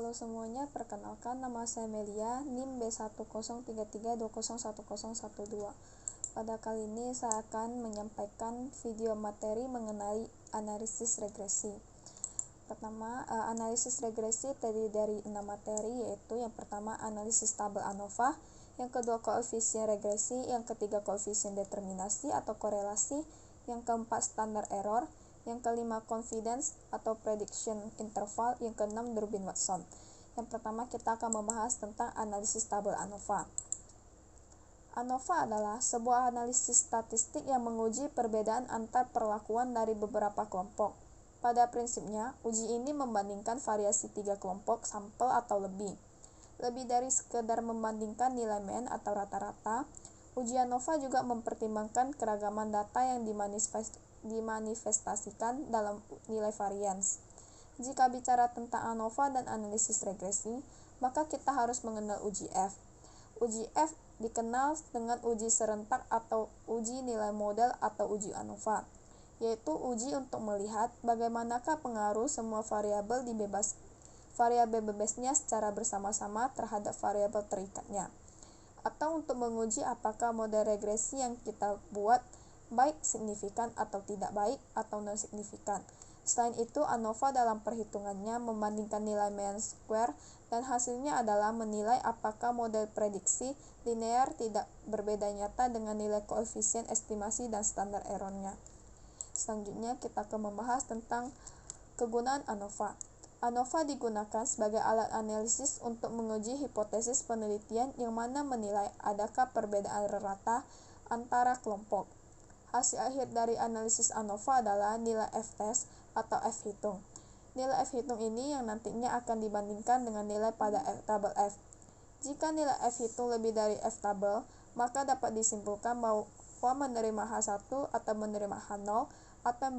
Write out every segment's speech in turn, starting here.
Halo semuanya, perkenalkan nama saya Melia, NIM B103320101012. Pada kali ini saya akan menyampaikan video materi mengenai analisis regresi. Pertama, analisis regresi terdiri dari 6 materi, yaitu yang pertama analisis tabel ANOVA, yang kedua koefisien regresi, yang ketiga koefisien determinasi atau korelasi, yang keempat standar error, yang kelima confidence atau prediction interval, yang keenam Durbin-Watson. Yang pertama kita akan membahas tentang analisis tabel ANOVA. ANOVA adalah sebuah analisis statistik yang menguji perbedaan antar perlakuan dari beberapa kelompok. Pada prinsipnya, uji ini membandingkan variasi 3 kelompok sampel atau lebih. Lebih dari sekedar membandingkan nilai mean atau rata-rata, uji ANOVA juga mempertimbangkan keragaman data yang dimanifestasikan dalam nilai varians. Jika bicara tentang ANOVA dan analisis regresi, maka kita harus mengenal uji F. Uji F dikenal dengan uji serentak atau uji nilai model atau uji ANOVA, yaitu uji untuk melihat bagaimanakah pengaruh semua variabel bebasnya secara bersama-sama terhadap variabel terikatnya, atau untuk menguji apakah model regresi yang kita buat baik signifikan atau tidak baik atau non-signifikan. Selain itu, ANOVA dalam perhitungannya membandingkan nilai mean square dan hasilnya adalah menilai apakah model prediksi linear tidak berbeda nyata dengan nilai koefisien estimasi dan standar errornya. Selanjutnya kita akan membahas tentang kegunaan ANOVA. ANOVA digunakan sebagai alat analisis untuk menguji hipotesis penelitian yang mana menilai adakah perbedaan rata antara kelompok. Hasil akhir dari analisis ANOVA adalah nilai F-test atau F-hitung. Nilai F-hitung ini yang nantinya akan dibandingkan dengan nilai pada tabel F. Jika nilai F-hitung lebih dari F-tabel, maka dapat disimpulkan bahwa menerima H1 atau menerima H0 atau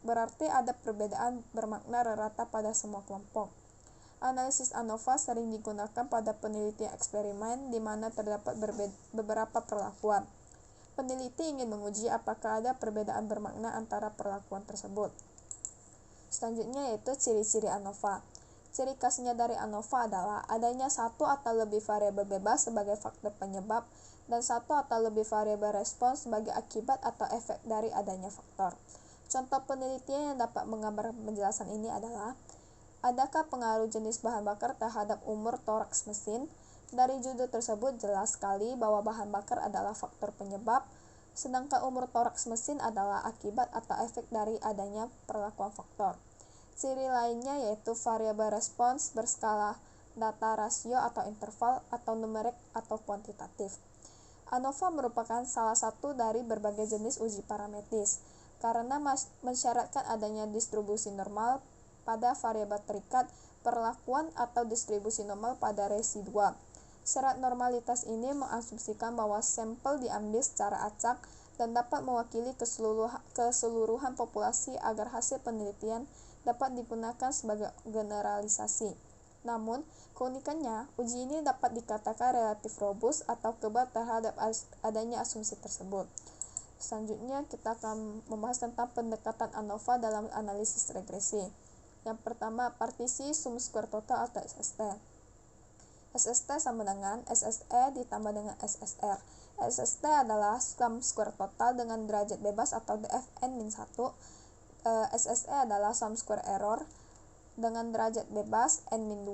berarti ada perbedaan bermakna rata pada semua kelompok. Analisis ANOVA sering digunakan pada penelitian eksperimen di mana terdapat beberapa perlakuan. Peneliti ingin menguji apakah ada perbedaan bermakna antara perlakuan tersebut. Selanjutnya yaitu ciri-ciri ANOVA. Ciri khasnya dari ANOVA adalah adanya satu atau lebih variabel bebas sebagai faktor penyebab dan satu atau lebih variabel respons sebagai akibat atau efek dari adanya faktor. Contoh penelitian yang dapat menggambarkan penjelasan ini adalah adakah pengaruh jenis bahan bakar terhadap umur toraks mesin? Dari judul tersebut jelas sekali bahwa bahan bakar adalah faktor penyebab, sedangkan umur toraks mesin adalah akibat atau efek dari adanya perlakuan faktor. Ciri lainnya yaitu variabel respons berskala data rasio atau interval atau numerik atau kuantitatif. ANOVA merupakan salah satu dari berbagai jenis uji parametris, karena mensyaratkan adanya distribusi normal pada variabel terikat, perlakuan atau distribusi normal pada residua. Syarat normalitas ini mengasumsikan bahwa sampel diambil secara acak dan dapat mewakili keseluruhan populasi agar hasil penelitian dapat digunakan sebagai generalisasi. Namun, keunikannya, uji ini dapat dikatakan relatif robust atau kebal terhadap adanya asumsi tersebut. Selanjutnya, kita akan membahas tentang pendekatan ANOVA dalam analisis regresi. Yang pertama, partisi sum square total atau SST. SST sama dengan SSE ditambah dengan SSR. SST adalah sum square total dengan derajat bebas atau DFN-1. SSE adalah sum square error dengan derajat bebas N-2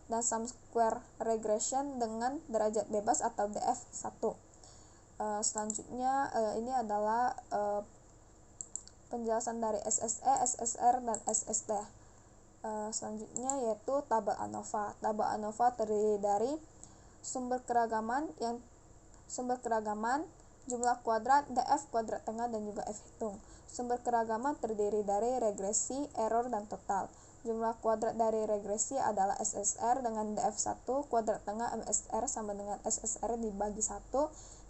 dan sum square regression dengan derajat bebas atau DF1. Selanjutnya ini adalah penjelasan dari SSE, SSR, dan SST. Selanjutnya yaitu tabel ANOVA. Tabel ANOVA terdiri dari sumber keragaman, jumlah kuadrat, DF kuadrat tengah, dan juga F-hitung. Sumber keragaman terdiri dari regresi, error, dan total. Jumlah kuadrat dari regresi adalah SSR dengan DF1, kuadrat tengah MSR sama dengan SSR dibagi 1,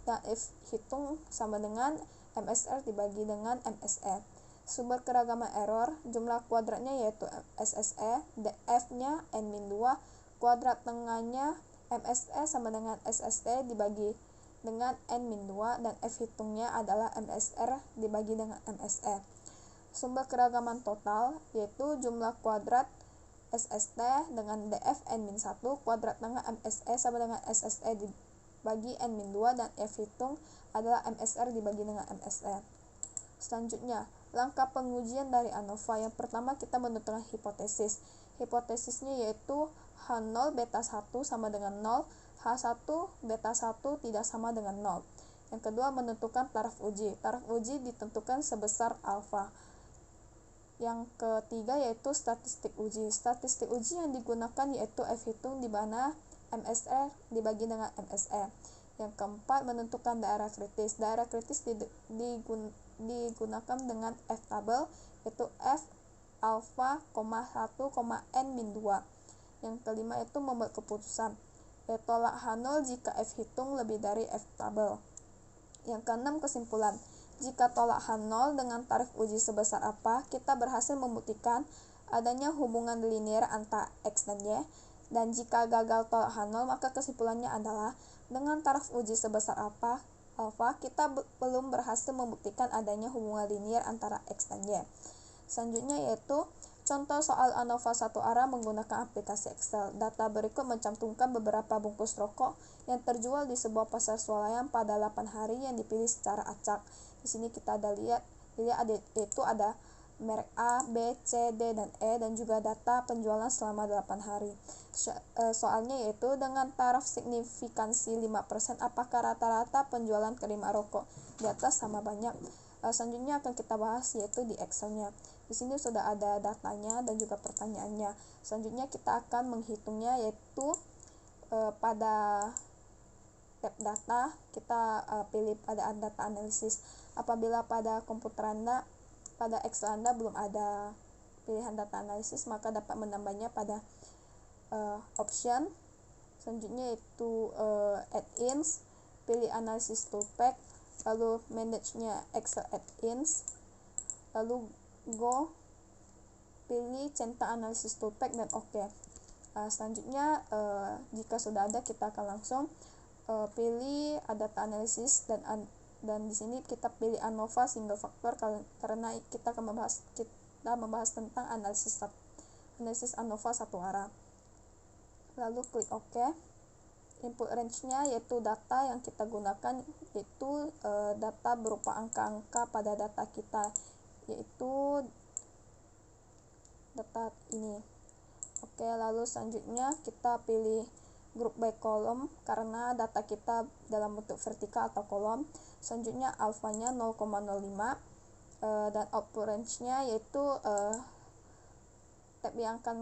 dan F-hitung sama dengan MSR dibagi dengan MSE. Sumber keragaman error, jumlah kuadratnya yaitu SSE, DF-nya N-2, kuadrat tengahnya MSE sama dengan SSE dibagi dengan N-2, dan F-hitungnya adalah MSR dibagi dengan MSE. Sumber keragaman total, yaitu jumlah kuadrat SST dengan DF N-1, kuadrat tengah MSE sama dengan SSE dibagi N-2, dan F hitung adalah MSR dibagi dengan MSE. Selanjutnya, langkah pengujian dari ANOVA. Yang pertama, kita menentukan hipotesis. Hipotesisnya yaitu H0 beta 1 sama dengan 0, H1 beta 1 tidak sama dengan 0. Yang kedua, menentukan taraf uji. Taraf uji ditentukan sebesar alfa. Yang ketiga yaitu statistik uji. Statistik uji yang digunakan yaitu F hitung di mana MSR dibagi dengan MSE. Yang keempat, menentukan daerah kritis. Daerah kritis digunakan dengan F tabel yaitu F alfa, 1, N-2. Yang kelima itu membuat keputusan. Tolak H0 jika F hitung lebih dari F tabel. Yang keenam, kesimpulan. Jika tolak H0 dengan tarif uji sebesar apa, kita berhasil membuktikan adanya hubungan linear antara X dan Y. Dan jika gagal tolak H0, maka kesimpulannya adalah dengan taraf uji sebesar apa, alfa, kita belum berhasil membuktikan adanya hubungan linear antara X dan Y. Selanjutnya yaitu contoh soal ANOVA satu arah menggunakan aplikasi Excel. Data berikut mencantumkan beberapa bungkus rokok yang terjual di sebuah pasar swalayan pada 8 hari yang dipilih secara acak. Di sini kita lihat itu ada merek A, B, C, D, dan E, dan juga data penjualan selama 8 hari. Soalnya yaitu dengan taraf signifikansi 5%, apakah rata-rata penjualan kelima rokok di atas sama banyak? Selanjutnya akan kita bahas yaitu di Excel-nya. Di sini sudah ada datanya dan juga pertanyaannya. Selanjutnya kita akan menghitungnya yaitu pada tab data kita pilih pada data analisis. Apabila pada komputer Anda, pada Excel Anda belum ada pilihan data analisis, maka dapat menambahnya pada option. Selanjutnya itu add-ins, pilih analysis toolpath, lalu manage-nya Excel add-ins, lalu go, pilih centang analysis toolpath dan OK. Selanjutnya jika sudah ada, kita akan langsung pilih data analisis dan di sini kita pilih ANOVA single factor karena kita akan membahas tentang analisis ANOVA satu arah. Lalu klik OK. Input range-nya yaitu data yang kita gunakan yaitu data berupa angka-angka pada data kita, yaitu data ini. Oke, lalu selanjutnya kita pilih group by column karena data kita dalam bentuk vertikal atau kolom. Selanjutnya alfanya 0,05 dan output range-nya yaitu tab yang akan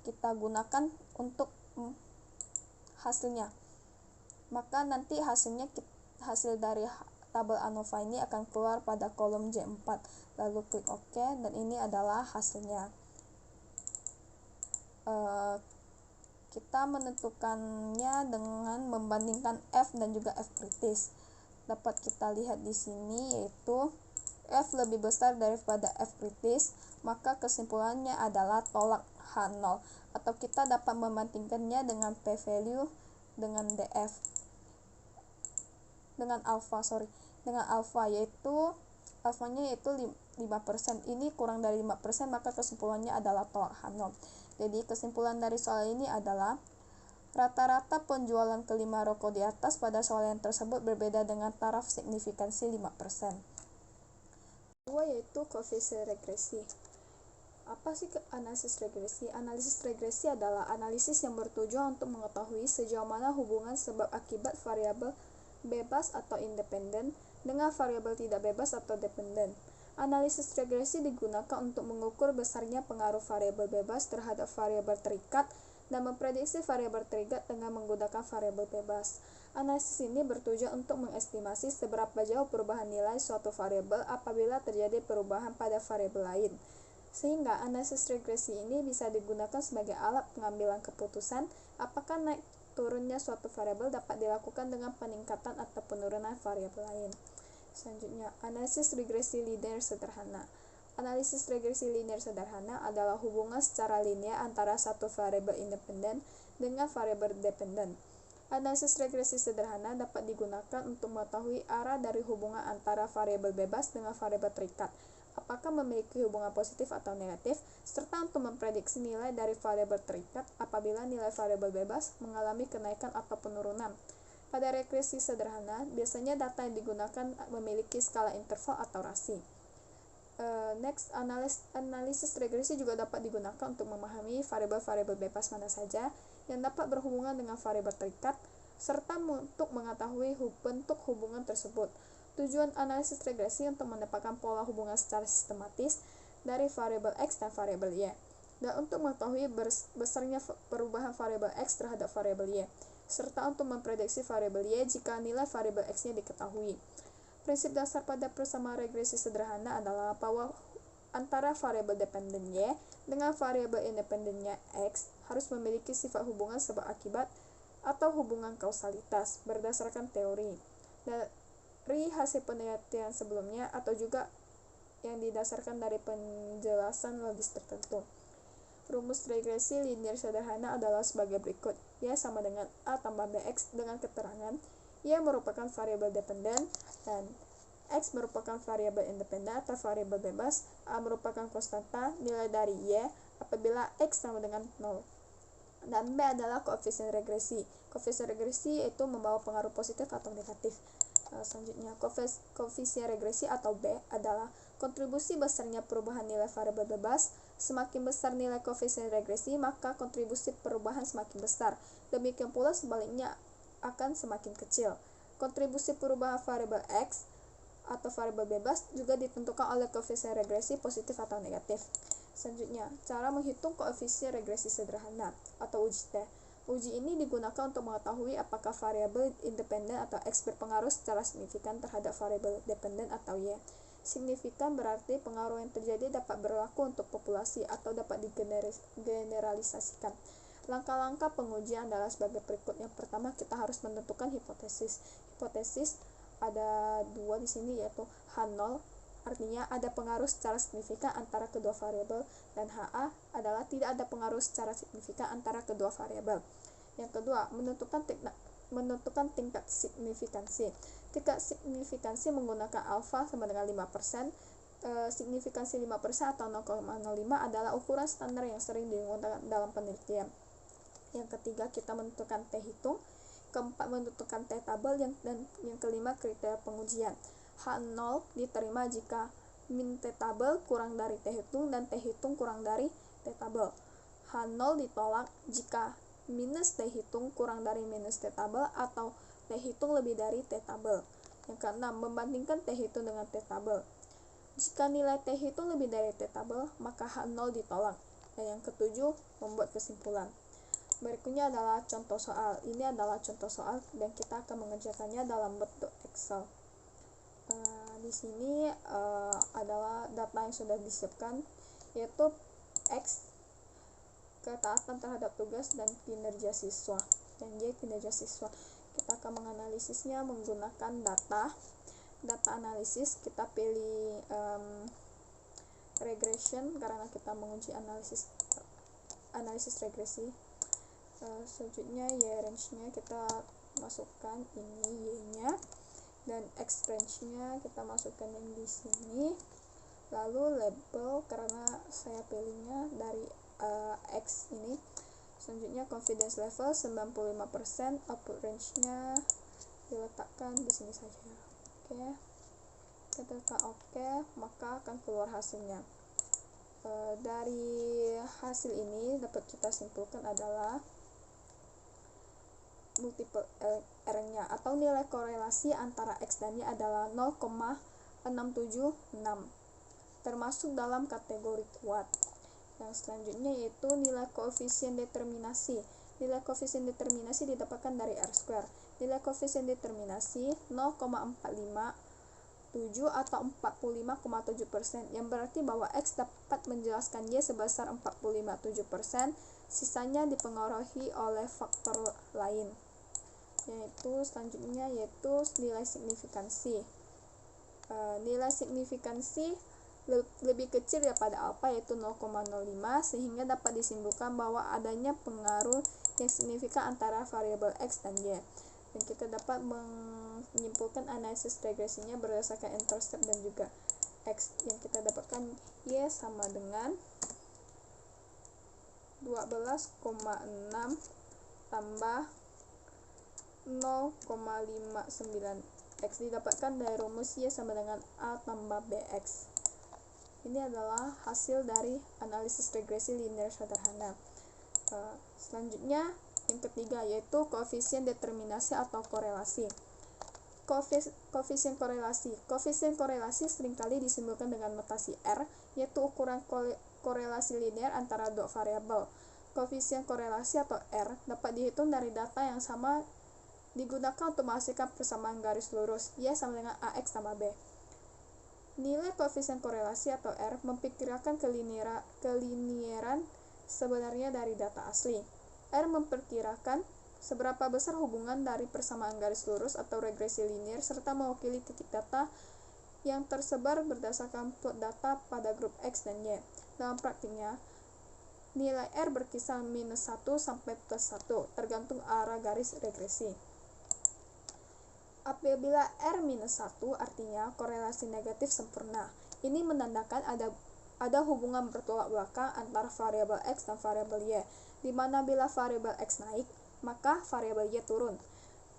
kita gunakan untuk hasilnya. Maka nanti hasil dari tabel ANOVA ini akan keluar pada kolom J4. Lalu klik OK dan ini adalah hasilnya. Kita menentukannya dengan membandingkan F dan juga F kritis. Dapat kita lihat di sini yaitu F lebih besar daripada F kritis, maka kesimpulannya adalah tolak H0, atau kita dapat membandingkannya dengan P value dengan DF dengan alpha yaitu alfanya yaitu 5%. Ini kurang dari 5%, maka kesimpulannya adalah tolak H0. Jadi kesimpulan dari soal ini adalah rata-rata penjualan kelima rokok di atas pada swalayan tersebut berbeda dengan taraf signifikansi 5%. Kedua yaitu koefisien regresi. Apa sih analisis regresi? Analisis regresi adalah analisis yang bertujuan untuk mengetahui sejauh mana hubungan sebab akibat variabel bebas atau independen dengan variabel tidak bebas atau dependen. Analisis regresi digunakan untuk mengukur besarnya pengaruh variabel bebas terhadap variabel terikat dan memprediksi variabel terikat dengan menggunakan variabel bebas. Analisis ini bertujuan untuk mengestimasi seberapa jauh perubahan nilai suatu variabel apabila terjadi perubahan pada variabel lain. Sehingga analisis regresi ini bisa digunakan sebagai alat pengambilan keputusan apakah naik turunnya suatu variabel dapat dilakukan dengan peningkatan atau penurunan variabel lain. Selanjutnya, analisis regresi linear sederhana. Analisis regresi linear sederhana adalah hubungan secara linear antara satu variabel independen dengan variabel dependen. Analisis regresi sederhana dapat digunakan untuk mengetahui arah dari hubungan antara variabel bebas dengan variabel terikat. apakah memiliki hubungan positif atau negatif, serta untuk memprediksi nilai dari variabel terikat apabila nilai variabel bebas mengalami kenaikan atau penurunan. Pada regresi sederhana, biasanya data yang digunakan memiliki skala interval atau rasi. Next, analisis regresi juga dapat digunakan untuk memahami variabel-variabel bebas mana saja yang dapat berhubungan dengan variabel terikat, serta untuk mengetahui bentuk hubungan tersebut. Tujuan analisis regresi untuk mendapatkan pola hubungan secara sistematis dari variabel X dan variabel Y, dan untuk mengetahui besarnya perubahan variabel X terhadap variabel Y, serta untuk memprediksi variabel Y jika nilai variabel X-nya diketahui. Prinsip dasar pada persamaan regresi sederhana adalah bahwa antara variabel dependen Y dengan variabel independennya X harus memiliki sifat hubungan sebab akibat atau hubungan kausalitas berdasarkan teori. Dari hasil penelitian sebelumnya atau juga yang didasarkan dari penjelasan logis tertentu. Rumus regresi linear sederhana adalah sebagai berikut. Y sama dengan A tambah BX dengan keterangan Y merupakan variabel dependen dan X merupakan variabel independen atau variabel bebas. A merupakan konstanta nilai dari Y apabila X sama dengan 0. Dan B adalah koefisien regresi. Koefisien regresi itu membawa pengaruh positif atau negatif. Selanjutnya, koefisien regresi atau B adalah kontribusi besarnya perubahan nilai variabel bebas. Semakin besar nilai koefisien regresi, maka kontribusi perubahan semakin besar. Demikian pula sebaliknya akan semakin kecil. Kontribusi perubahan variabel X atau variabel bebas juga ditentukan oleh koefisien regresi positif atau negatif. Selanjutnya, cara menghitung koefisien regresi sederhana atau uji T. Uji ini digunakan untuk mengetahui apakah variabel independen atau X berpengaruh secara signifikan terhadap variabel dependen atau Y. Signifikan berarti pengaruh yang terjadi dapat berlaku untuk populasi atau dapat digeneralisasikan. Langkah-langkah pengujian adalah sebagai berikut. Yang pertama, kita harus menentukan hipotesis. Hipotesis ada dua di sini, yaitu H0 artinya ada pengaruh secara signifikan antara kedua variabel, dan HA adalah tidak ada pengaruh secara signifikan antara kedua variabel. Yang kedua, menentukan tingkat signifikansi. Tingkat signifikansi menggunakan alfa sama dengan 5%. Signifikansi 5% atau 0,05 adalah ukuran standar yang sering digunakan dalam penelitian. Yang ketiga, kita menentukan T hitung. Keempat, menentukan T tabel, dan yang kelima, kriteria pengujian. H0 diterima jika min T tabel kurang dari T hitung dan T hitung kurang dari T tabel. H0 ditolak jika minus T hitung kurang dari minus T tabel atau T hitung lebih dari T tabel. Yang keenam, membandingkan T hitung dengan T tabel. Jika nilai T hitung lebih dari T tabel, maka H0 ditolak. Dan yang ketujuh, membuat kesimpulan. Berikutnya adalah contoh soal. Ini adalah contoh soal dan kita akan mengerjakannya dalam bentuk Excel. Di sini adalah data yang sudah disiapkan, yaitu X ketaatan terhadap tugas dan kinerja siswa, dan Y kinerja siswa. Kita akan menganalisisnya menggunakan data analisis. Kita pilih regression karena kita menguji analisis regresi. Selanjutnya Y range-nya kita masukkan ini Y-nya, dan X range-nya kita masukkan yang di sini. Lalu label karena saya pilihnya dari X ini. Selanjutnya confidence level 95%, output range-nya diletakkan di sini saja. Oke. Kita tekan oke, maka akan keluar hasilnya. Dari hasil ini dapat kita simpulkan adalah multiple R-nya atau nilai korelasi antara X dan Y adalah 0,676, termasuk dalam kategori kuat. Yang selanjutnya yaitu nilai koefisien determinasi. Nilai koefisien determinasi didapatkan dari R². Nilai koefisien determinasi 0,457 atau 45,7%, yang berarti bahwa X dapat menjelaskan Y sebesar 45,7%, sisanya dipengaruhi oleh faktor lain. Selanjutnya yaitu nilai signifikansi. Nilai signifikansi lebih kecil daripada alfa, yaitu 0,05, sehingga dapat disimpulkan bahwa adanya pengaruh yang signifikan antara variabel X dan Y. Dan kita dapat menyimpulkan analisis regresinya berdasarkan intercept dan juga X yang kita dapatkan Y sama dengan 12,6 tambah 0,59 X didapatkan dari rumus Y sama dengan A tambah BX. Ini adalah hasil dari analisis regresi linear sederhana. Selanjutnya yang ketiga yaitu koefisien determinasi atau korelasi. Koefisien korelasi. Koefisien korelasi seringkali disimbolkan dengan notasi R, yaitu ukuran korelasi linear antara dua variabel. Koefisien korelasi atau R dapat dihitung dari data yang sama digunakan untuk menghasilkan persamaan garis lurus Y sama dengan AX tambah B. Nilai koefisien korelasi atau R memperkirakan kelinieran sebenarnya dari data asli. R memperkirakan seberapa besar hubungan dari persamaan garis lurus atau regresi linier serta mewakili titik data yang tersebar berdasarkan plot data pada grup X dan Y. Dalam praktiknya, nilai R berkisar -1 sampai +1, tergantung arah garis regresi. Apabila R-1 artinya korelasi negatif sempurna. Ini menandakan ada hubungan bertolak belakang antara variabel X dan variabel Y, di mana bila variabel X naik, maka variabel Y turun.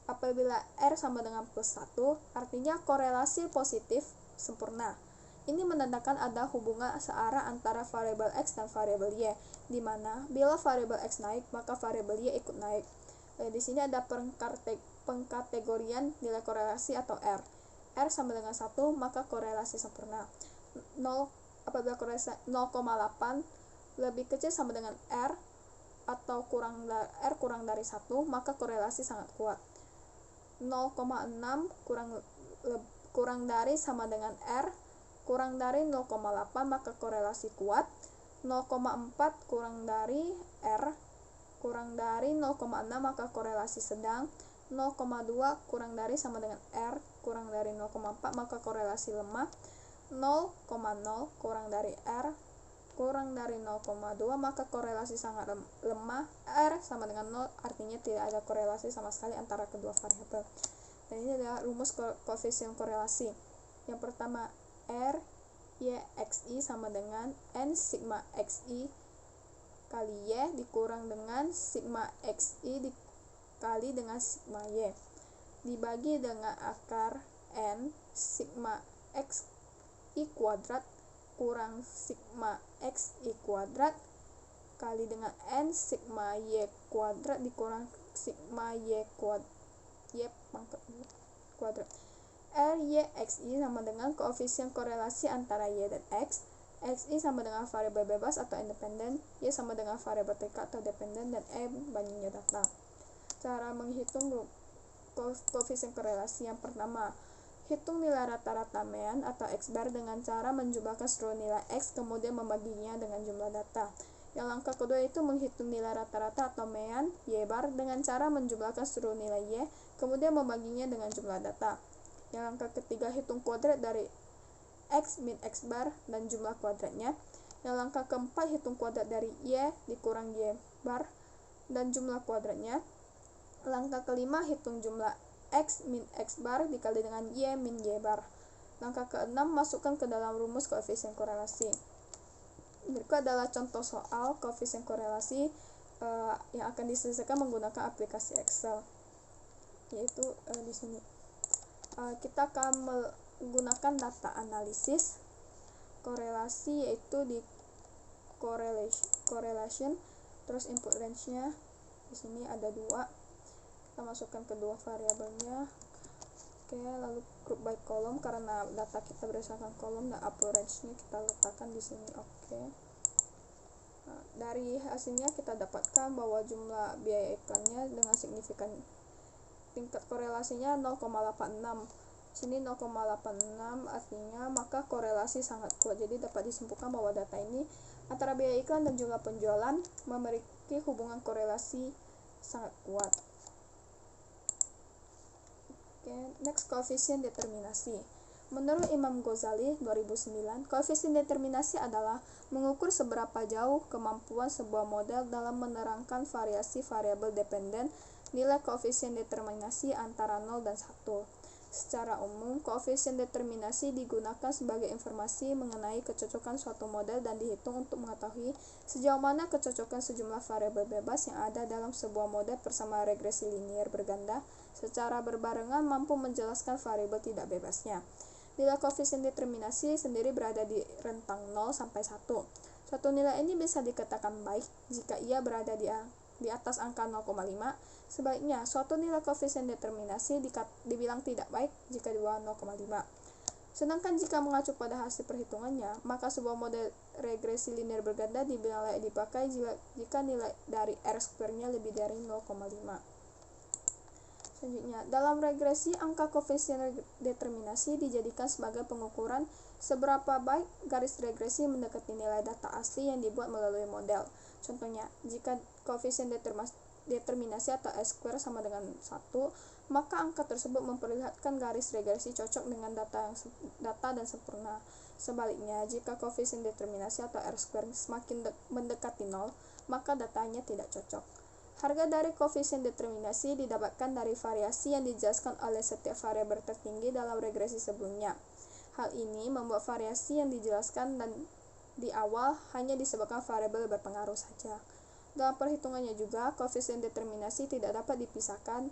Apabila R sama dengan +1, artinya korelasi positif sempurna. Ini menandakan ada hubungan searah antara variabel X dan variabel Y, di mana bila variabel X naik, maka variabel Y ikut naik. Di sini ada pengkategorian nilai korelasi atau R. R sama dengan 1, maka korelasi sempurna. 0 apabila korelasi 0,8 lebih kecil sama dengan R atau R kurang dari 1, maka korelasi sangat kuat. 0,6 kurang dari sama dengan R, kurang dari 0,8 maka korelasi kuat. 0,4 kurang dari R, kurang dari 0,6 maka korelasi sedang. 0,2 kurang dari sama dengan R, kurang dari 0,4 maka korelasi lemah. 0,0 kurang dari R, kurang dari 0,2 maka korelasi sangat lemah. R sama dengan 0 artinya tidak ada korelasi sama sekali antara kedua variabel. Dan ini adalah rumus koefisien korelasi. Yang pertama, R Y XI sama dengan N sigma XI kali Y dikurang dengan sigma XI dikali dengan sigma Y dibagi dengan akar N sigma XI kuadrat kurang sigma XI kuadrat kali dengan N sigma Y kuadrat dikurang sigma Y kuadrat R Y XI sama dengan koefisien korelasi antara Y dan X. XI sama dengan variabel bebas atau independen, Y sama dengan variabel terikat atau dependen, dan E bandingnya data. Cara menghitung koefisien korelasi yang pertama, hitung nilai rata-rata mean atau X bar dengan cara menjumlahkan seluruh nilai X kemudian membaginya dengan jumlah data. Yang langkah kedua itu menghitung nilai rata-rata atau mean Y bar dengan cara menjumlahkan seluruh nilai Y kemudian membaginya dengan jumlah data. Yang langkah ketiga, hitung kuadrat dari X min X bar dan jumlah kuadratnya. Yang langkah keempat, hitung kuadrat dari Y dikurang Y bar dan jumlah kuadratnya. Langkah kelima, hitung jumlah X min X bar dikali dengan Y min Y bar. Langkah keenam, masukkan ke dalam rumus koefisien korelasi. Berikut adalah contoh soal koefisien korelasi yang akan diselesaikan menggunakan aplikasi Excel, yaitu di sini. Kita akan menggunakan data analisis korelasi, yaitu di correlation, terus input range-nya di sini ada 2. Kita masukkan kedua variabelnya. Oke, lalu group by column karena data kita berdasarkan kolom dan output range-nya kita letakkan di sini. Oke. Dari hasilnya kita dapatkan bahwa jumlah biaya iklannya dengan signifikan tingkat korelasinya 0,86. Sini 0,86 artinya maka korelasi sangat kuat. Jadi dapat disimpulkan bahwa data ini antara biaya iklan dan jumlah penjualan memiliki hubungan korelasi sangat kuat. Oke, next koefisien determinasi. Menurut Imam Ghazali 2009, koefisien determinasi adalah mengukur seberapa jauh kemampuan sebuah model dalam menerangkan variasi variabel dependen nilai koefisien determinasi antara 0 dan 1. Secara umum, koefisien determinasi digunakan sebagai informasi mengenai kecocokan suatu model dan dihitung untuk mengetahui sejauh mana kecocokan sejumlah variabel bebas yang ada dalam sebuah model persamaan regresi linier berganda secara berbarengan mampu menjelaskan variabel tidak bebasnya. Nilai koefisien determinasi sendiri berada di rentang 0 sampai 1. Suatu nilai ini bisa dikatakan baik jika ia berada di atas angka 0,5. Sebaliknya, suatu nilai koefisien determinasi dibilang tidak baik jika di bawah 0,5. Sedangkan jika mengacu pada hasil perhitungannya, maka sebuah model regresi linear berganda dibilang layak dipakai jika nilai dari R-square-nya lebih dari 0,5. Selanjutnya, dalam regresi, angka koefisien determinasi dijadikan sebagai pengukuran seberapa baik garis regresi mendekati nilai data asli yang dibuat melalui model. Contohnya, jika koefisien determinasi atau S-square sama dengan 1, maka angka tersebut memperlihatkan garis regresi cocok dengan data dan sempurna. Sebaliknya, jika koefisien determinasi atau R-square semakin mendekati 0, maka datanya tidak cocok. Harga dari koefisien determinasi didapatkan dari variasi yang dijelaskan oleh setiap variabel tertinggi dalam regresi sebelumnya. Hal ini membuat variasi yang dijelaskan dan di awal hanya disebabkan variabel berpengaruh saja. Dalam perhitungannya juga, koefisien determinasi tidak dapat dipisahkan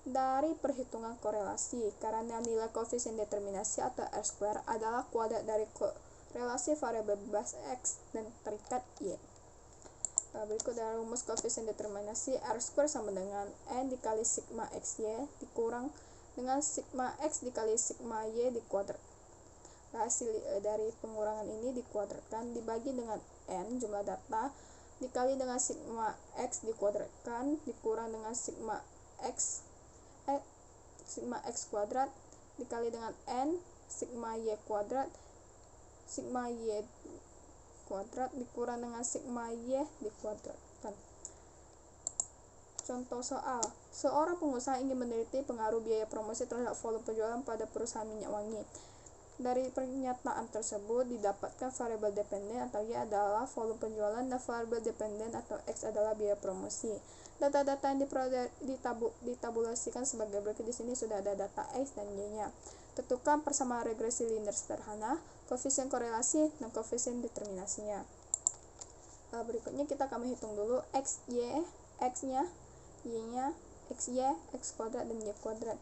dari perhitungan korelasi, karena nilai koefisien determinasi atau R-square adalah kuadrat dari korelasi variabel bebas X dan terikat Y. Berikut adalah rumus koefisien determinasi. R-square sama dengan N dikali sigma XY dikurang dengan sigma X dikali sigma Y dikuadrat. Hasil dari pengurangan ini dikuadratkan dibagi dengan N jumlah data dikali dengan sigma X dikuadratkan dikurang dengan sigma X kuadrat dikali dengan N sigma Y kuadrat dikurang dengan sigma Y dikuadratkan. Contoh soal, seorang pengusaha ingin meneliti pengaruh biaya promosi terhadap volume penjualan pada perusahaan minyak wangi. Dari pernyataan tersebut didapatkan variabel dependen atau Y adalah volume penjualan dan variabel dependen atau X adalah biaya promosi. Data-data yang ditabulasikan sebagai berikut. Di sini sudah ada data X dan Y-nya. Tentukan persamaan regresi linear sederhana, koefisien korelasi, dan koefisien determinasinya. Berikutnya kita akan menghitung dulu X-nya, Y-nya, XY, X kuadrat, dan Y kuadrat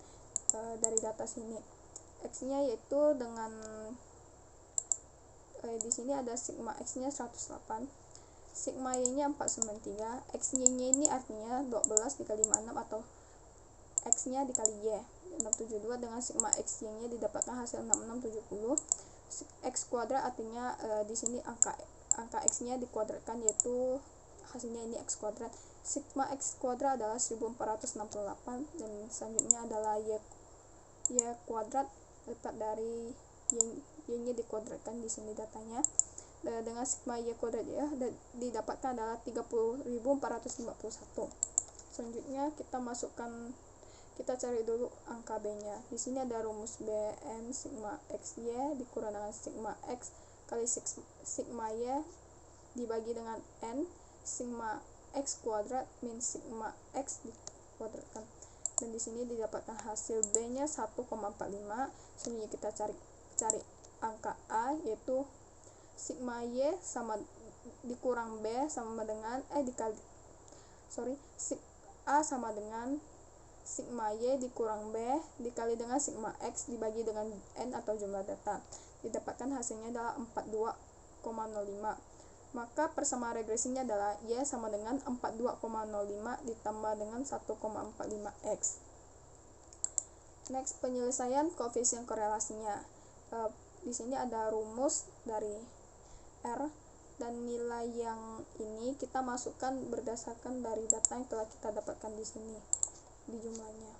dari data sini. X-nya yaitu dengan di sini ada sigma X-nya 108, sigma Y-nya 493, XY-nya ini artinya 12 dikali 56 atau X-nya dikali Y 672 dengan sigma XY-nya didapatkan hasil 6670. X kuadrat artinya di sini angka X-nya dikuadratkan yaitu hasilnya ini X kuadrat. Sigma X kuadrat adalah 1468 dan selanjutnya adalah Y kuadrat lipat dari Y-nya dikuadratkan di sini datanya. Dengan sigma Y kuadrat ya didapatkan adalah 30.451. Selanjutnya kita cari dulu angka B-nya. Di sini ada rumus BN sigma XY dikurang dengan sigma X kali sigma Y dibagi dengan N sigma X kuadrat min sigma X dikuadratkan. Dan di sini didapatkan hasil B-nya 1,45. Selanjutnya kita cari angka A yaitu sigma Y sama dikurang B sama dengan A sama dengan sigma Y dikurang B dikali dengan sigma X dibagi dengan N atau jumlah data. Didapatkan hasilnya adalah 42,05. Maka persamaan regresinya adalah Y sama dengan 42,05 ditambah dengan 1,45X. Next, penyelesaian koefisien korelasinya. Di sini ada rumus dari R dan nilai yang ini kita masukkan berdasarkan dari data yang telah kita dapatkan di sini di jumlahnya.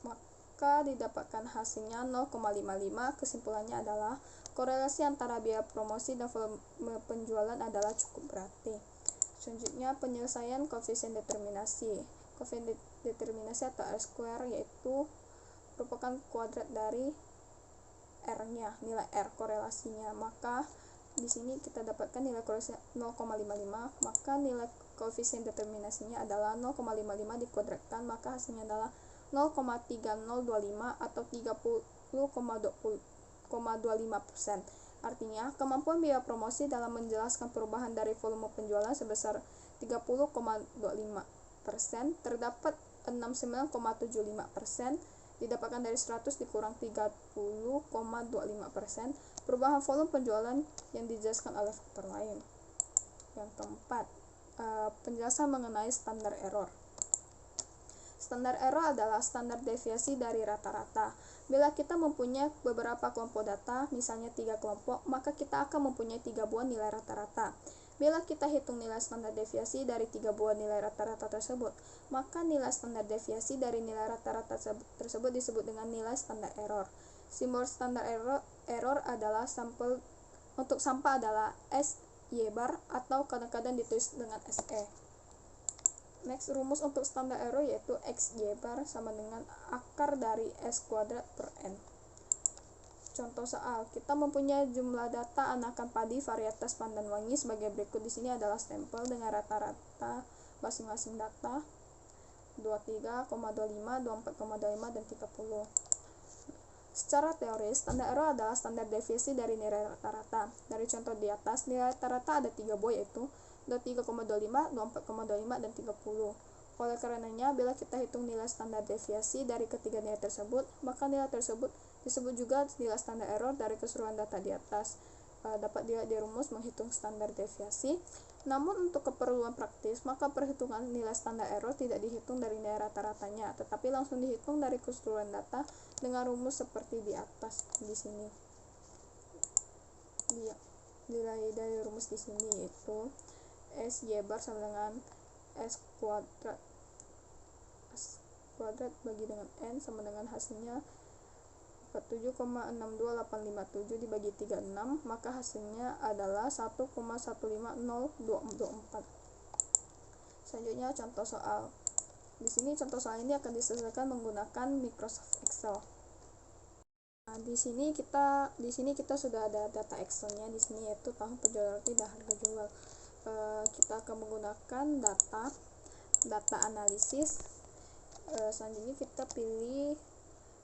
Maka didapatkan hasilnya 0,55. Kesimpulannya adalah korelasi antara biaya promosi dan volume penjualan adalah cukup berarti. Selanjutnya penyelesaian koefisien determinasi. Koefisien determinasi atau R-square yaitu merupakan kuadrat dari R-nya, nilai R korelasinya. Maka di sini kita dapatkan nilai korelasi 0,55, maka nilai koefisien determinasinya adalah 0,55 dikuadratkan, maka hasilnya adalah 0,3025 atau 30,25%. Artinya, kemampuan biaya promosi dalam menjelaskan perubahan dari volume penjualan sebesar 30,25% terdapat 69,75%, didapatkan dari 100 dikurang 30,25%, perubahan volume penjualan yang dijelaskan oleh faktor lain. Yang keempat, penjelasan mengenai standar error. Standar error adalah standar deviasi dari rata-rata. Bila kita mempunyai beberapa kelompok data, misalnya 3 kelompok, maka kita akan mempunyai 3 buah nilai rata-rata. Bila kita hitung nilai standar deviasi dari 3 buah nilai rata-rata tersebut, maka nilai standar deviasi dari nilai rata-rata tersebut disebut dengan nilai standar error. Simbol standar error adalah untuk sampah adalah SY bar atau kadang-kadang ditulis dengan SE. Next, rumus untuk standar error yaitu XY bar sama dengan akar dari S kuadrat per N. Contoh soal, kita mempunyai jumlah data anakan padi varietas pandan wangi sebagai berikut. Di sini adalah stempel dengan rata-rata masing-masing data 23,25, 24,25, dan 30. Secara teoris, standar error adalah standar deviasi dari nilai rata-rata. Dari contoh di atas, nilai rata-rata ada 3 buah yaitu 23,25, 24,25, dan 30. Oleh karenanya, bila kita hitung nilai standar deviasi dari ketiga nilai tersebut, maka nilai tersebut disebut juga nilai standar error dari keseluruhan data di atas. Dapat dilihat di rumus menghitung standar deviasi. Namun untuk keperluan praktis, maka perhitungan nilai standar error tidak dihitung dari nilai rata-ratanya, tetapi langsung dihitung dari keseluruhan data dengan rumus seperti di atas di sini. Nilai dari rumus di sini yaitu SY bar sama dengan S kuadrat bagi dengan N sama dengan hasilnya 47,62857 dibagi 36, maka hasilnya adalah 1,150224. Selanjutnya contoh soal. Di sini contoh soal ini akan diselesaikan menggunakan Microsoft Excel. Nah, di sini kita sudah ada data Excelnya di sini yaitu tahun penjualan roti dan harga jual. Kita akan menggunakan data analisis. Selanjutnya kita pilih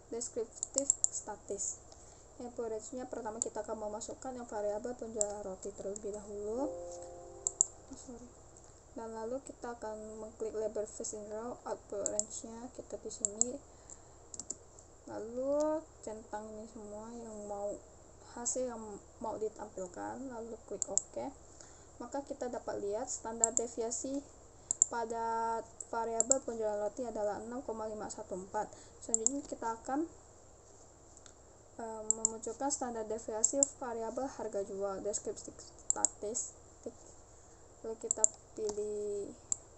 deskriptif statis. Yang prinsipnya pertama kita akan memasukkan yang variabel penjualan roti terlebih dahulu. Dan lalu kita akan mengklik label first in row, output range-nya kita di sini. Lalu centang ini semua hasil yang mau ditampilkan, lalu klik OK. Maka kita dapat lihat standar deviasi pada variabel penjualan roti adalah 6,514. Selanjutnya kita akan memunculkan standar deviasi variabel harga jual, deskripsi statistik. Lalu kita pilih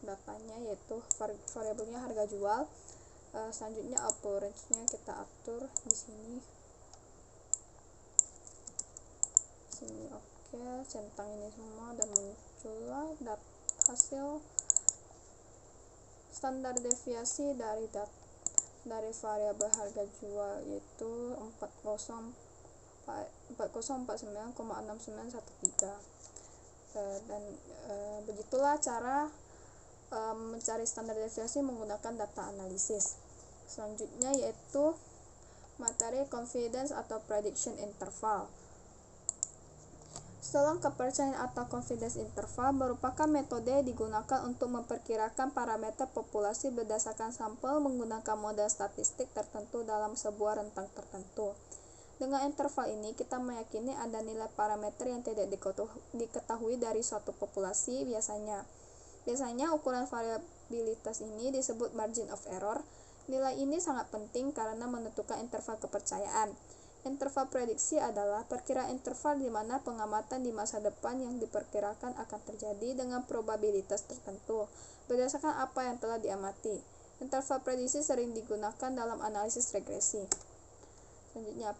datanya yaitu variabelnya harga jual. Selanjutnya output range-nya kita atur di sini. Oke, centang ini semua dan muncullah hasil standar deviasi dari variabel harga jual yaitu 4049,6913. Dan begitulah cara mencari standar deviasi menggunakan data analisis. Selanjutnya yaitu materi confidence atau prediction interval. Selang kepercayaan atau confidence interval merupakan metode digunakan untuk memperkirakan parameter populasi berdasarkan sampel menggunakan model statistik tertentu dalam sebuah rentang tertentu. Dengan interval ini, kita meyakini ada nilai parameter yang tidak diketahui dari suatu populasi. Biasanya ukuran variabilitas ini disebut margin of error. Nilai ini sangat penting karena menentukan interval kepercayaan. Interval prediksi adalah perkiraan interval di mana pengamatan di masa depan yang diperkirakan akan terjadi dengan probabilitas tertentu berdasarkan apa yang telah diamati. Interval prediksi sering digunakan dalam analisis regresi. Selanjutnya,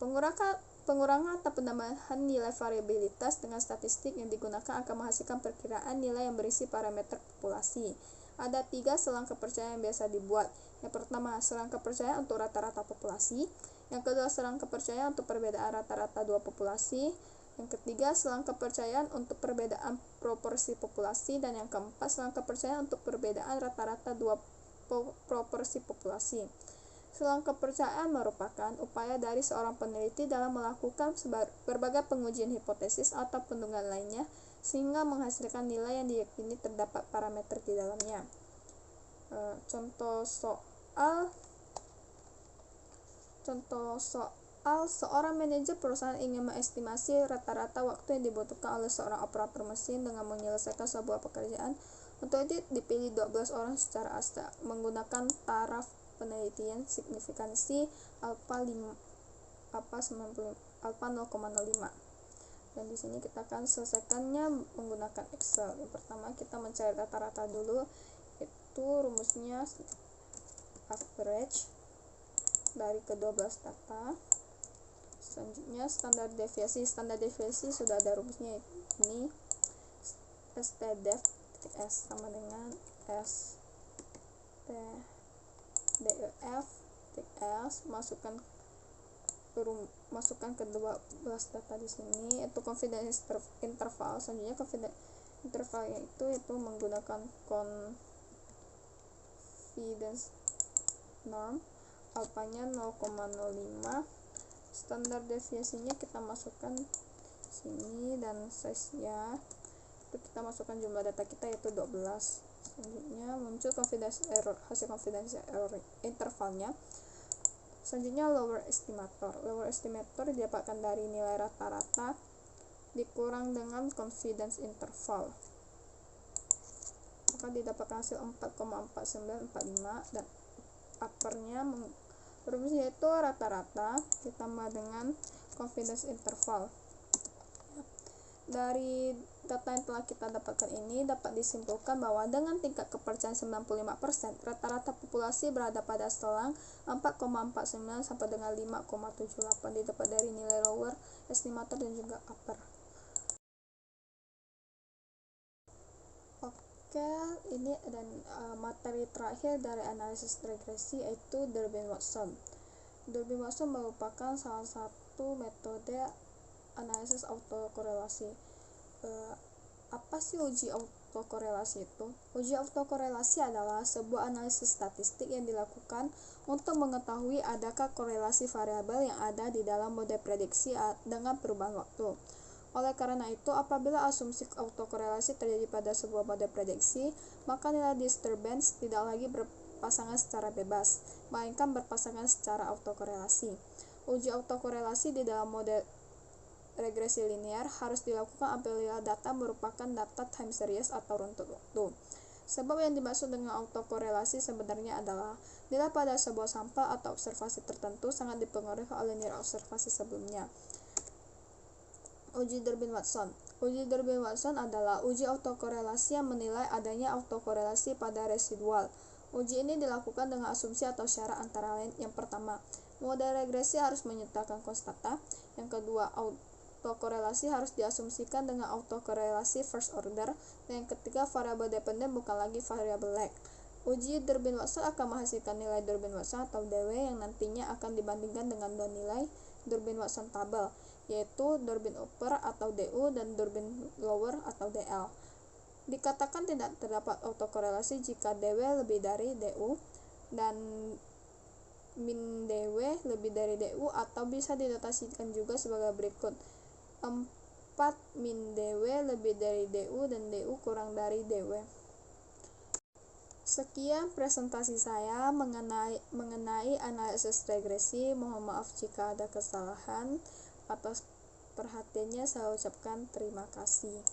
pengurangan atau penambahan nilai variabilitas dengan statistik yang digunakan akan menghasilkan perkiraan nilai yang berisi parameter populasi. Ada 3 selang kepercayaan yang biasa dibuat. Yang pertama, selang kepercayaan untuk rata-rata populasi. Yang kedua, selang kepercayaan untuk perbedaan rata-rata 2 populasi. Yang ketiga, selang kepercayaan untuk perbedaan proporsi populasi. Dan yang keempat, selang kepercayaan untuk perbedaan rata-rata 2 proporsi populasi. Selang kepercayaan merupakan upaya dari seorang peneliti dalam melakukan berbagai pengujian hipotesis atau pendugaan lainnya sehingga menghasilkan nilai yang diyakini terdapat parameter di dalamnya. Contoh soal seorang manajer perusahaan ingin mengestimasi rata-rata waktu yang dibutuhkan oleh seorang operator mesin dengan menyelesaikan sebuah pekerjaan. Untuk itu dipilih 12 orang secara acak menggunakan taraf penelitian signifikansi alfa 0,05. Dan di sini kita akan selesaikannya menggunakan Excel. Yang pertama kita mencari rata-rata dulu, itu rumusnya average dari ke-12 data. Selanjutnya standar deviasi sudah ada rumusnya, ini stdef S sama dengan STDEF S, masukkan ke 12 data di sini, itu confidence interval. Selanjutnya confidence interval itu menggunakan confidence norm, alfanya 0,05. Standar deviasinya kita masukkan sini, dan size-nya itu kita masukkan jumlah data kita yaitu 12. Selanjutnya muncul hasil confidence error intervalnya. Selanjutnya lower estimator didapatkan dari nilai rata-rata dikurang dengan confidence interval, maka didapatkan hasil 4,4945, dan uppernya rumusnya yaitu rata-rata ditambah dengan confidence interval. Dari data yang telah kita dapatkan ini dapat disimpulkan bahwa dengan tingkat kepercayaan 95%, rata-rata populasi berada pada selang 4,49 sampai dengan 5,78 didapat dari nilai lower estimator dan juga upper. Oke, ini dan materi terakhir dari analisis regresi yaitu Durbin-Watson. Durbin-Watson merupakan salah satu metode analisis autokorelasi. Apa sih uji autokorelasi itu? Uji autokorelasi adalah sebuah analisis statistik yang dilakukan untuk mengetahui adakah korelasi variabel yang ada di dalam model prediksi dengan perubahan waktu. Oleh karena itu, apabila asumsi autokorelasi terjadi pada sebuah model prediksi, maka nilai disturbance tidak lagi berpasangan secara bebas, melainkan berpasangan secara autokorelasi. Uji autokorelasi di dalam model regresi linear harus dilakukan apabila data merupakan data time series atau runtut waktu. Sebab yang dimaksud dengan autokorelasi sebenarnya adalah bila pada sebuah sampel atau observasi tertentu sangat dipengaruhi oleh nilai observasi sebelumnya. Uji Durbin-Watson. Uji Durbin-Watson adalah uji autokorelasi yang menilai adanya autokorelasi pada residual. Uji ini dilakukan dengan asumsi atau syarat antara lain. Yang pertama, model regresi harus menyertakan konstanta. Yang kedua, autokorelasi harus diasumsikan dengan autokorelasi first order. Dan yang ketiga, variabel dependen bukan lagi variabel lag. Uji Durbin-Watson akan menghasilkan nilai Durbin-Watson atau DW yang nantinya akan dibandingkan dengan dua nilai Durbin-Watson tabel, yaitu Durbin upper atau DU dan Durbin lower atau DL. Dikatakan tidak terdapat autokorelasi jika DW lebih dari DU dan min DW lebih dari DU, atau bisa dinotasikan juga sebagai berikut: 4 min DW lebih dari DU dan DU kurang dari DW. Sekian presentasi saya mengenai analisis regresi. Mohon maaf jika ada kesalahan. Atas perhatiannya saya ucapkan terima kasih.